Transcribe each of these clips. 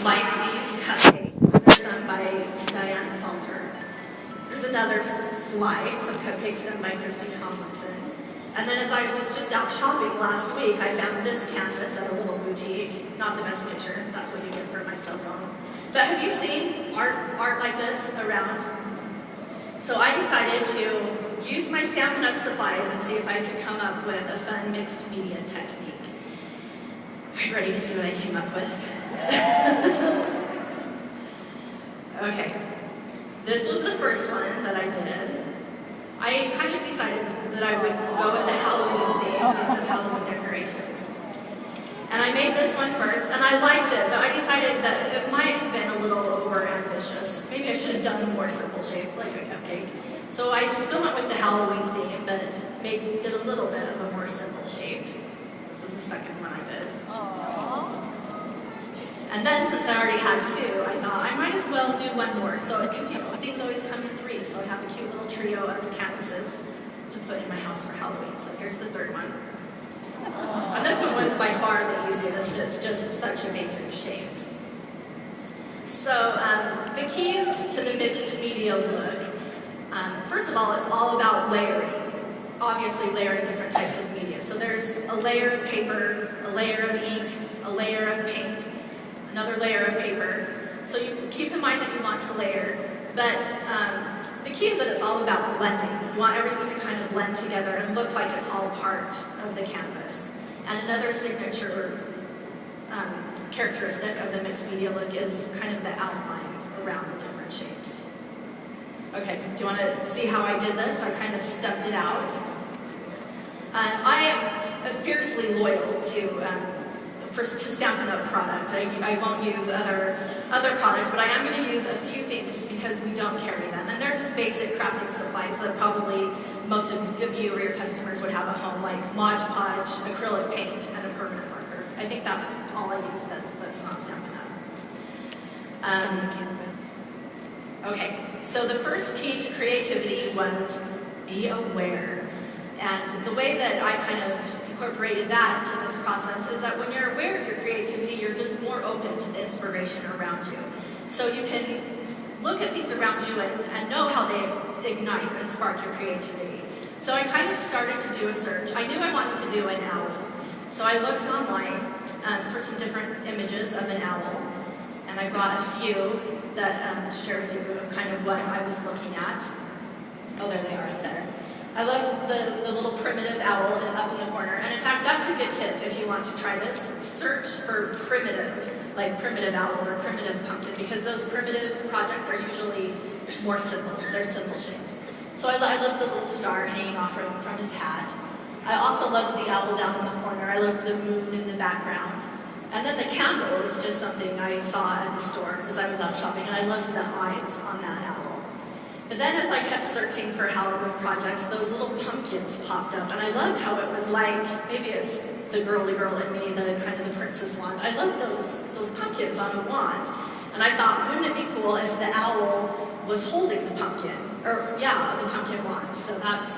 like these cupcakes. They're done by Diane Salter. There's another slide, some cupcakes done by Christy Tomlinson. And then as I was just out shopping last week, I found this canvas at a little boutique. Not the best picture, that's what you get for my cell phone. But have you seen art like this around? So I decided to use my Stampin' Up! Supplies and see if I could come up with a fun mixed media technique. Are you ready to see what I came up with? Okay, this was the first one that I did. I kind of decided that I would go with the Halloween theme, do some Halloween decorations. And I made this one first, and I liked it, but I decided that it might have been a little over-ambitious. Maybe I should have done a more simple shape, like a cupcake. So I still went with the Halloween theme, but did a little bit of a more simple shape. This was the second one I did. Aww. And then, since I already had two, I thought I might as well do one more. So, because things always come in three, so I have a cute little trio of canvases to put in my house for Halloween. So here's the third one. And this one was by far the easiest. It's just such a basic shape. So the keys to the mixed media look, first of all, it's all about layering. Obviously layering different types of media. So there's a layer of paper, a layer of ink, a layer of paint, another layer of paper. So you keep in mind that you want to layer, but the key is that it's all about blending. You want everything to kind of blend together and look like it's all part of the canvas. And another signature characteristic of the mixed media look is kind of the outline around the different shapes. Okay, do you want to see how I did this? I kind of stepped it out. I am fiercely loyal to Stampin' Up! Product. I won't use other products, but I am going to use a few things because we don't carry them. And they're just basic crafting supplies that probably most of you or your customers would have at home, like Mod Podge, acrylic paint, and a permanent marker. I think that's all I use that's not Stampin' Up! Okay, so the first key to creativity was be aware. And the way that I kind of incorporated that into this process is that when you're aware of your creativity, you're just more open to the inspiration around you. So you can look at things around you and know how they ignite and spark your creativity. So I kind of started to do a search. I knew I wanted to do an owl. So I looked online for some different images of an owl. And I brought a few that to share with you of kind of what I was looking at. Oh, there they are right there. I love the little primitive owl up in the corner. And in fact, that's a good tip if you want to try this. Search for primitive, like primitive owl or primitive pumpkin, because those primitive projects are usually more simple. They're simple shapes. So I love the little star hanging off from his hat. I also loved the owl down in the corner. I loved the moon in the background. And then the candle is just something I saw at the store as I was out shopping, and I loved the eyes on that owl. But then as I kept searching for Halloween projects, those little pumpkins popped up, and I loved how it was like, maybe it's the girly girl in me, the kind of the princess wand. I love those pumpkins on a wand. And I thought, wouldn't it be cool if the owl was holding the pumpkin? Or, yeah, the pumpkin wand. So that's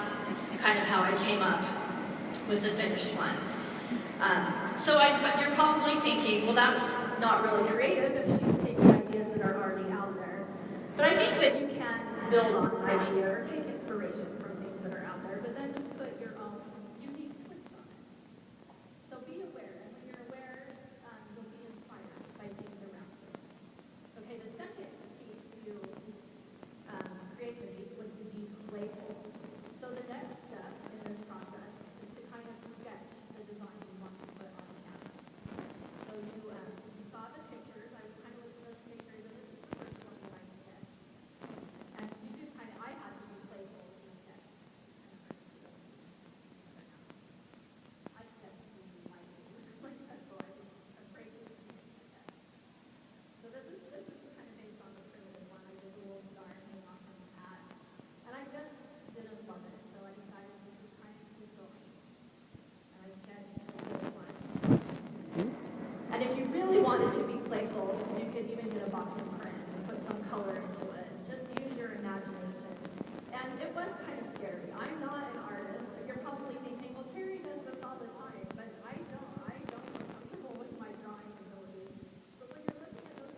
kind of how I came up with the finished one. So you're probably thinking, well, that's not really creative if she's taking ideas that are already out there. But I think that you can build on an idea or take inspiration from things that are out there, but then just put your own unique twist on it. So be aware, and when you're aware, you'll be inspired by things around you. Okay, the second key to creativity was to be playful. So the next step in this process is to kind of sketch the design you want to put on the canvas. So you saw the pictures. I was kind of looking at those pictures, and this is the first one that I sketched. And you do kind of, I had to be playful in the sketch. I sketched really lightly, like that's why I'm afraid to do things like that. So this is kind of based on the primitive one. I did a little star hanging off from the hat. And I just didn't love it, so I decided to just kind of keep going. And I sketched this one. And if you really wanted to be playful, you could even get a box of crayons and put some color into it. Just use your imagination. And it was kind of scary. I'm not an artist. You're probably thinking, well, Carrie does this all the time, but I don't feel comfortable with my drawing abilities. But when you're looking at those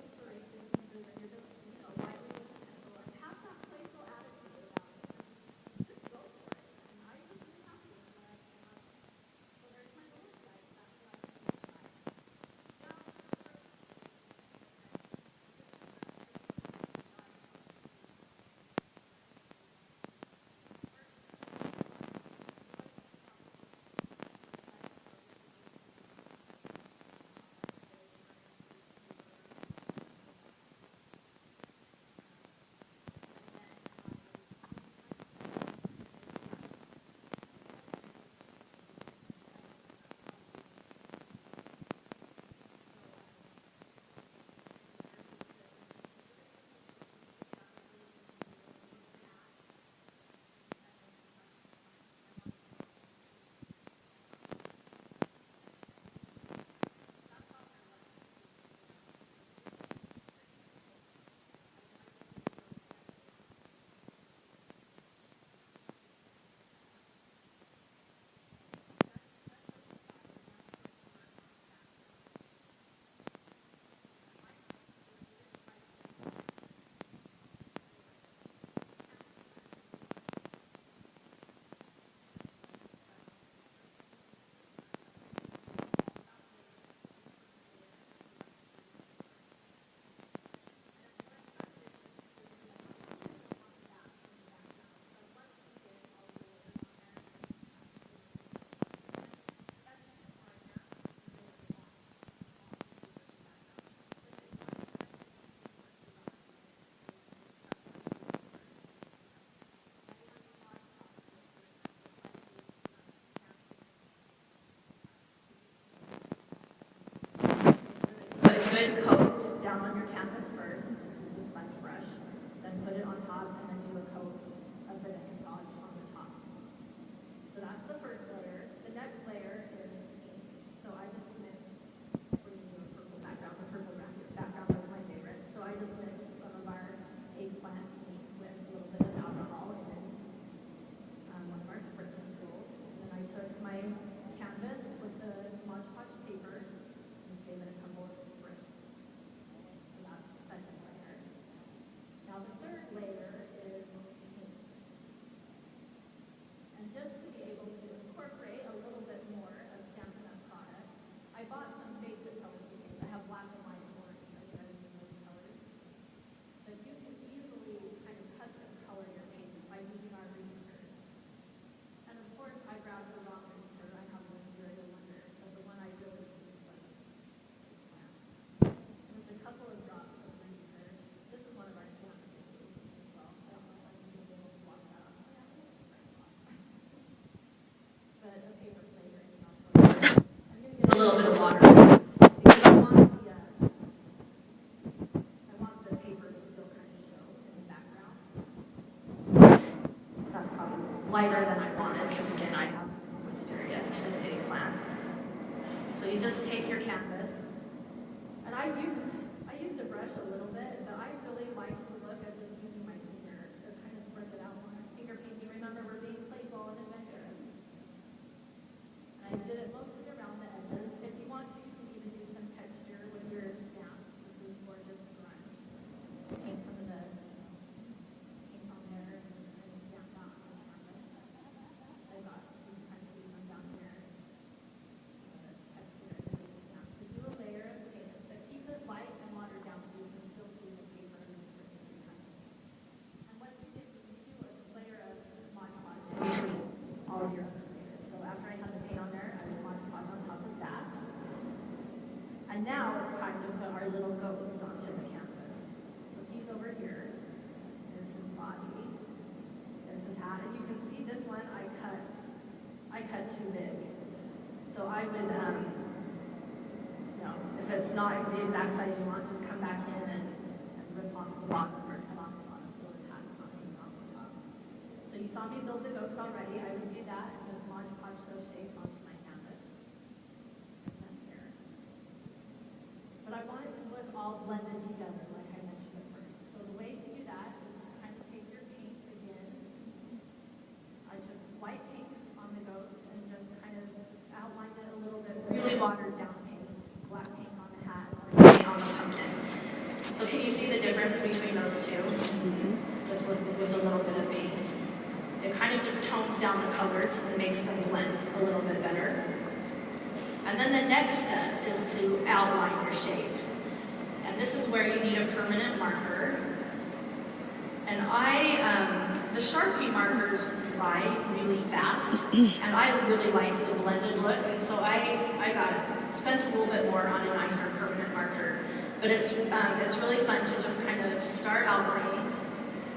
good coat down on your canvas first, just use a sponge brush, then put it on top and then do a coat of vanilla polish on the top. So that's the first layer. The next layer is ink. So I just mixed, we're using a purple background. The purple background was my favorite. So I just mixed some of our eggplant ink with a little bit of alcohol in one of our spritzing tools. And then I took my canvas with the Mod Podge paper and just gave it a couple of spritz. So that's the second layer. Now the third layer is paint. And just to be able to incorporate a little bit more of Stampin' Up! Product, I bought some basic colors to use. I have black and white and orange. I try to use those colors. But you can easily kind of custom color your paint by using our repeaters. And of course, I grabbed the wrong repeater. I have this Serial Wonder, but the one I really used was plant. Just a couple of drops of repeater. This is one of our Stampin' pieces as well. I don't know if I can be able to block that off. But a paper flavor is not what I'm going to get a little bit of water because I want the paper to still kind of show in the background. That's probably lighter than I wanted because again I have wisteria instead of eggplant. So you just take your canvas, and I used a brush a little bit, but I really liked the look of just using my finger to kind of spread it out more. Finger painting, remember, we're being playful and adventurous. I did it mostly around the edges. If you want to, you can even do some texture with your stamps. This is gorgeous grunge. Paint some of the paint on there and just kind of stamp that on the canvas. I got, you can kind of see some down here. The texture and the stamps. So do a layer of paint, but keep it light and watered down so you can still see the paper and the spritzing behind it. And what you did was you do a layer of Mod Podge in between all of your other layers. So after I had the paint on there, I would Mod Podge on top of that. And now it's time to put our little ghost onto the canvas. So he's over here. There's his body. There's his hat. And you can see this one I cut too big. So I would, if it's not the exact size you want, just come back in and rip off the bottom or cut off the bottom so his hat's not hanging off the top. So you saw me build the ghost already. I would do that and just Mod Podge those shapes onto my canvas. And here. But I want it to look all blended together, like I mentioned at first. So the way to do that is to kind of take your paint again. I took white paint on the ghost and just kind of outlined it a little bit, really watered down paint, black paint on the hat, paint on the pumpkin. So can you see the difference between those two? Just with a little bit of paint. It kind of just tones down the colors and makes them blend a little bit better. And then the next step is to outline your shape. And this is where you need a permanent marker. And the Sharpie markers dry really fast, and I really like the blended look, and so I spent a little bit more on a nicer permanent marker. But it's really fun to just kind of start outlining,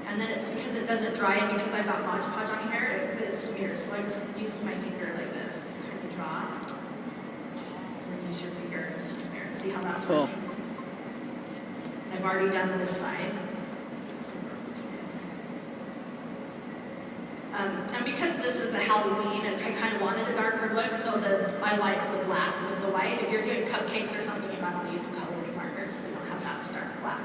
and then because it doesn't dry, and because I've got Mod Podge on here, it smears. So I just used my finger like this, just kind of draw, and then use your finger to smear. See how that's working? I've already done this side. And because this is a Halloween, and I kind of wanted a darker look, so I like the black with the white. If you're doing cupcakes or something, you might want to use coloring markers. They don't have that stark black.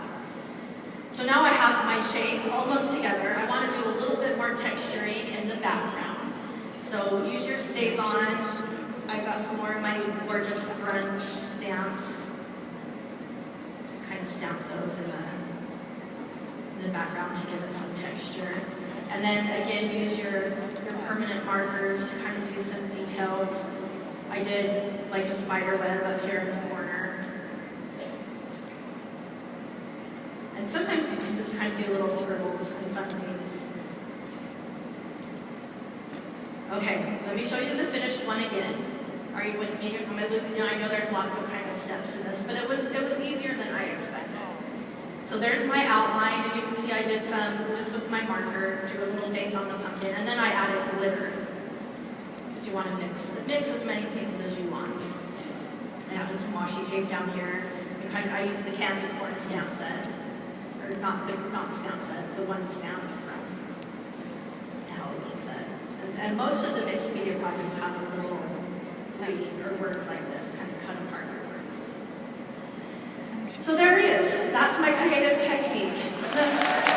So now I have my shape almost together. I want to do a little bit more texturing in the background. So use your stays on. I've got some more of my gorgeous grunge stamps. Just kind of stamp those in the background to give it some texture. And then again, use your permanent markers to kind of do some details. I did like a spider web up here in the corner. And sometimes you can just kind of do little scribbles and fun things. Okay, let me show you the finished one again. Are you with me? Am I losing you? I know there's lots of kind of steps in this, but it was easier than I expected. So there's my outline, and you can see I did some just with my marker, drew a little face on the pumpkin, and then I added glitter. Because you want to mix as many things as you want. I added some washi tape down here. I I use the candy corn stamp set, or not the stamp set, the one stamp from the Halloween set. And most of the mixed media projects have a little leaves or words like this, kind of cut apart your words. So there it is. That's my creative technique.